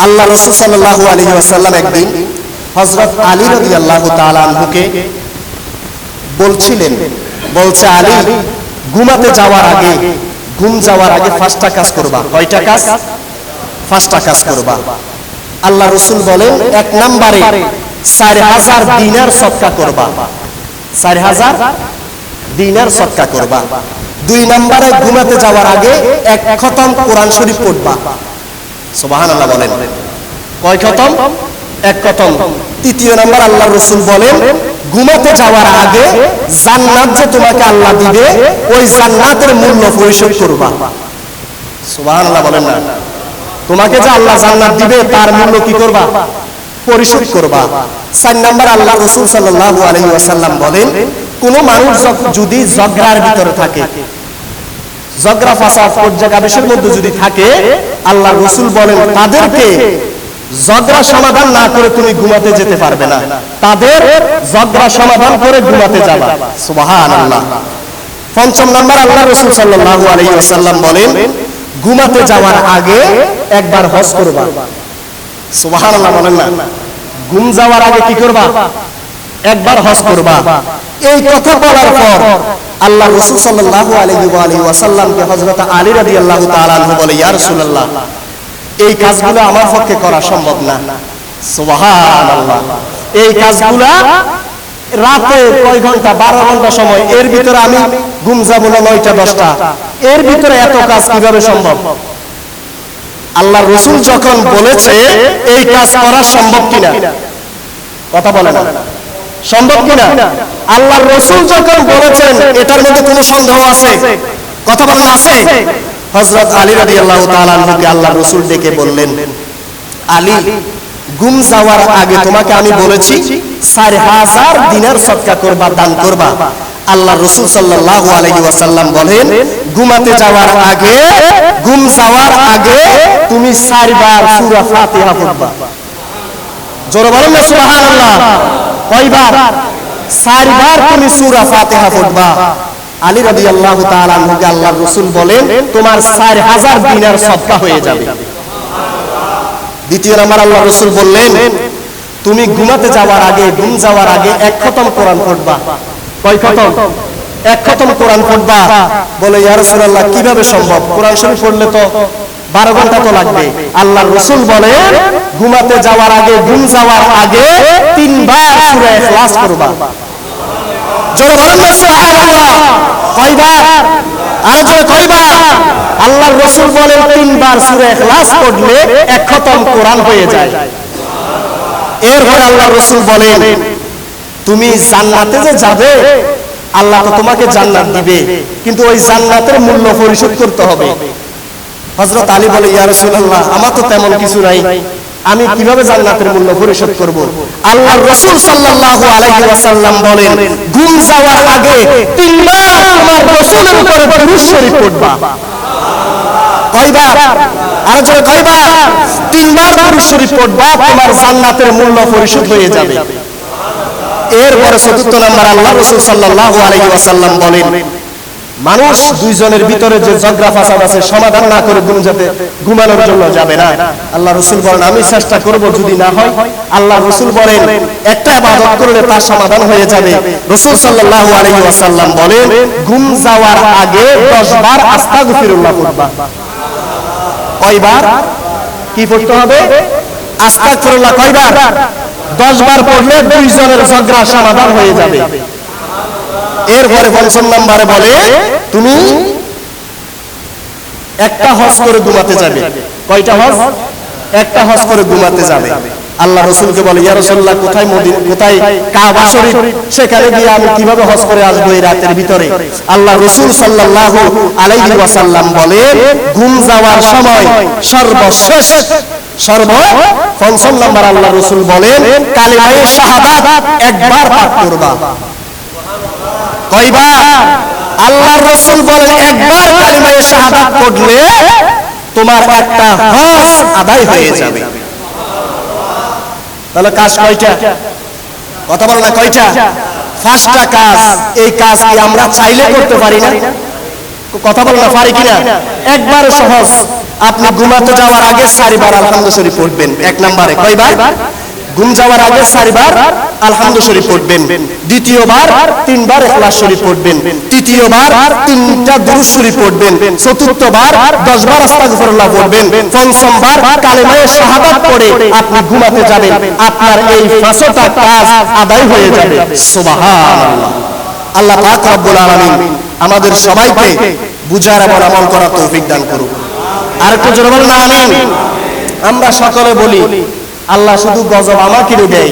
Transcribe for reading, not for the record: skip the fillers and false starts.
আল্লাহ রাসূল সাল্লাল্লাহু আলাইহি ওয়াসাল্লাম একদিন হযরত আলী রাদিয়াল্লাহু তাআলা আনহুকে বলছিলেন, বলছে আলী, ঘুমাতে যাওয়ার আগে, ঘুম যাওয়ার আগে পাঁচটা কাজ করবা। কয়টা কাজ? পাঁচটা কাজ করবা। আল্লাহ রাসূল বলেন, এক নম্বরে 4000 দিনার সদকা করবা। 4000 দিনার সদকা করবা। দুই নম্বরে ঘুমাতে যাওয়ার আগে এক খতম কোরআন শরীফ পড়বা। সুবহানাল্লাহ বলেন। কয় খতম? এক খতম। তৃতীয় নাম্বার আল্লাহ রাসূল বলেন, ঘুমাতে যাওয়ার আগে জান্নাত যে তোমাকে আল্লাহ দিবে, ওই জান্নাতের মূল্য পরিশোধ করবা। সুবহানাল্লাহ বলেন না? তোমাকে যে আল্লাহ জান্নাত দিবে তার মূল্য কি করবা? পরিশোধ করবা। চার নাম্বার আল্লাহ রাসূল সাল্লাল্লাহু আলাইহি ওয়াসাল্লাম বলেন, কোন মানুষ যদি ঝগড়ার ভিতরে থাকে, ঝগড়া ফাসাদ পর্যায়ক্রমের মধ্যে যদি থাকে, আল্লাহ রাসূল বলেন তাদেরকে ঝগড়া সমাধান না করে তুমি ঘুমাতে যেতে পারবে না, তাদের ঝগড়া সমাধান করে ঘুমাতে যাবা। সুবহানাল্লাহ। পঞ্চম নাম্বার আল্লাহ রাসূল সাল্লাল্লাহু আলাইহি ওয়াসাল্লাম বলেন, ঘুমাতে যাওয়ার আগে একবার হজ করবা। সুবহানাল্লাহ বলেন না? ঘুম যাওয়ার আগে কি করবা? একবার হজ করবা। এই কথা বলার পর আল্লাহ রাসূল সাল্লাল্লাহু আলাইহি ওয়াসাল্লামকে হযরত আলী রাদিয়াল্লাহু তাআলা আনহু বলে, ইয়া রাসূলুল্লাহ, এই কাজগুলো আমার পক্ষে করা সম্ভব না। সুবহানাল্লাহ। এই কাজগুলো রাতে কয় ঘন্টা? 12 ঘন্টা সময়, এর ভিতরে আমি ঘুম যাব না 9টা 10টা, এর ভিতরে এত কাজ কিভাবে সম্ভব? আল্লাহ রাসূল যখন বলেছে এই কাজ করা সম্ভব কিনা, কথা বলে না, সম্ভব কিনা? আল্লাহ রাসূল যখন বলেছেন এটার মধ্যে কোনো সন্দেহ আছে? কথা বলে আছে? হযরত আলী রাদিয়াল্লাহু তাআলা আনহুকে আল্লাহ রাসূল ডেকে বললেন, আলী, ঘুম যাওয়ার আগে তোমাকে আমি বলেছি 4000 দিনার সদকা করবা, দান করবা। আল্লাহ রাসূল সাল্লাল্লাহু আলাইহি ওয়াসাল্লাম বলেন, ঘুমাতে যাওয়ার আগে, ঘুম যাওয়ার আগে তুমি 4 বার সূরা ফাতিহা পড়বা। জোরে বলেন না সুবহানাল্লাহ। কয়বার? 4 বার তুমি সূরা ফাতিহা পড়বা। আলী রাদিয়াল্লাহু তাআলা আনহুকে আল্লাহর রাসূল বলেন, তোমার 4000 দিনার সদকা হয়ে যাবে। দ্বিতীয় নাম্বার আল্লাহর রাসূল বললেন, তুমি ঘুমাতে যাওয়ার আগে, ঘুম যাওয়ার আগে এক খতম কোরআন পড়বা। কয় খতম? এক খতম কোরআন পড়বা। বলে, ইয়া রাসূলুল্লাহ, কিভাবে সম্ভব? কোরআন শরীফ পড়লে তো 12 ঘন্টা তো লাগবে। আল্লাহর রাসূল বলেন, ঘুমাতে যাওয়ার আগে, ঘুম যাওয়ার আগে 3 বার সূরা ইখলাস করবা। জোরে বলেন না সুবহানাল্লাহ। কয়বার? আর জোরে কয়বার? আল্লাহর রাসূল বলেন 3 বার সূরা ইখলাস পড়লে এক খতম কোরআন হয়ে যায়। এরপর আল্লাহর রাসূল বলেন, তুমি জান্নাতে যে যাবে, আল্লাহ তো তোমাকে জান্নাত দিবে, কিন্তু ওই জান্নাতের মূল্য পরিশোধ করতে হবে। হযরত আলী বলে, ইয়া রাসূলুল্লাহ, আমার তো তেমন কিছু নাই, আমি কিভাবে জান্নাতের মূল্য পরিশোধ করব? আল্লাহর রাসূল সাল্লাল্লাহু আলাইহি ওয়াসাল্লাম বলেন, ঘুম যাওয়ার আগে 3 বার তোমার রাসূলের উপরে দুরূদ শরীফ পড়বা। কয়বার? আর জোরে কয়বার? 3 বার দুরূদ শরীফ পড়বা, তোমার জান্নাতের মূল্য পরিশোধ হয়ে যাবে। এরপরে চতুর্থ নাম্বার আল্লাহ রাসূল সাল্লাল্লাহু আলাইহি ওয়াসাল্লাম বলেন, মানুষ দুইজনের ভিতরে যে ঝগড়া ফাসাদ আছে, সমাধান না করে ঘুমানোর জন্য যাবে না। আল্লাহ রাসূল বলেন, আমি চেষ্টা করব, যদি না হয়। আল্লাহ রাসূল বলেন, একটা ইবাদত করলে তার সমাধান হয়ে যাবে। রাসূল সাল্লাল্লাহু আলাইহি ওয়াসাল্লাম বলেন, ঘুম যাওয়ার আগে 10 বার আস্তাগফিরুল্লাহ পড়বা। কয়বার? কি পড়তে হবে? আস্তাগফিরুল্লাহ। কয়বার? 10 বার পড়লে দুইজনের ঝগড়া সমাধান হয়ে যাবে। এরপরে পঞ্চম নম্বরে বলে, তুমি একটা হজ করে ঘুমাতে যাবে। কয়টা হজ? একটা হজ করে ঘুমাতে যাবে। আল্লাহ রাসূলকে বলে, ইয়া রাসূলুল্লাহ, কোথায় মদিনা, কোথায় কাবা শরীফ, সেখানে গিয়ে আমি কিভাবে হজ করে আসবো এই রাতের ভিতরে? আল্লাহ রাসূল সাল্লাল্লাহু আলাইহি ওয়াসাল্লাম বলেন, ঘুম যাওয়ার সময় সর্বশেষ পঞ্চম নাম্বার আল্লাহ রাসূল বলেন, কালিমায়ে শাহাদাত একবার পাঠ করবা। কয়বার? আল্লাহর রাসূল বলেন, একবার কালিমায়ে শাহাদাত পড়লে তোমার একটা হজ আদায় হয়ে যাবে। তাহলে কাজ কয়টা? কথা বল না, কয়টা? 5টা কাজ। এই কাজ কি আমরা চাইলে করতে পারি না? কথা বল না, পারি কিনা? একবার সহজ। আপনি ঘুমাতে যাওয়ার আগে 4 বার আলহামদু শরীফ পড়বেন। এক নম্বরে কয়বার? ঘুম যাওয়ার আগে 4 বার আলহামদু শরীফ পড়বেন। দ্বিতীয়বার 3 বার ইখলাস শরীফ পড়বেন। তৃতীয়বার 3টা দুরূদ শরীফ পড়বেন। চতুর্থবার 10 বার আস্তাগফিরুল্লাহ পড়বেন। পঞ্চমবার কালেমায়ে শাহাদাত পড়ে আপনি ঘুমাতে যাবেন। আপনার এই 5টা কাজ আদায় হয়ে যাবে। সুবহানাল্লাহ। আল্লাহ পাক রব্বুল আলামিন আমাদের সবাইকে বুঝার এবং আমল করার তৌফিক দান করুন। আর একটু জোরে বলুন আমিন। আমরা সকলে বলি আল্লাহ শুধু গজব আমাকে দেয়,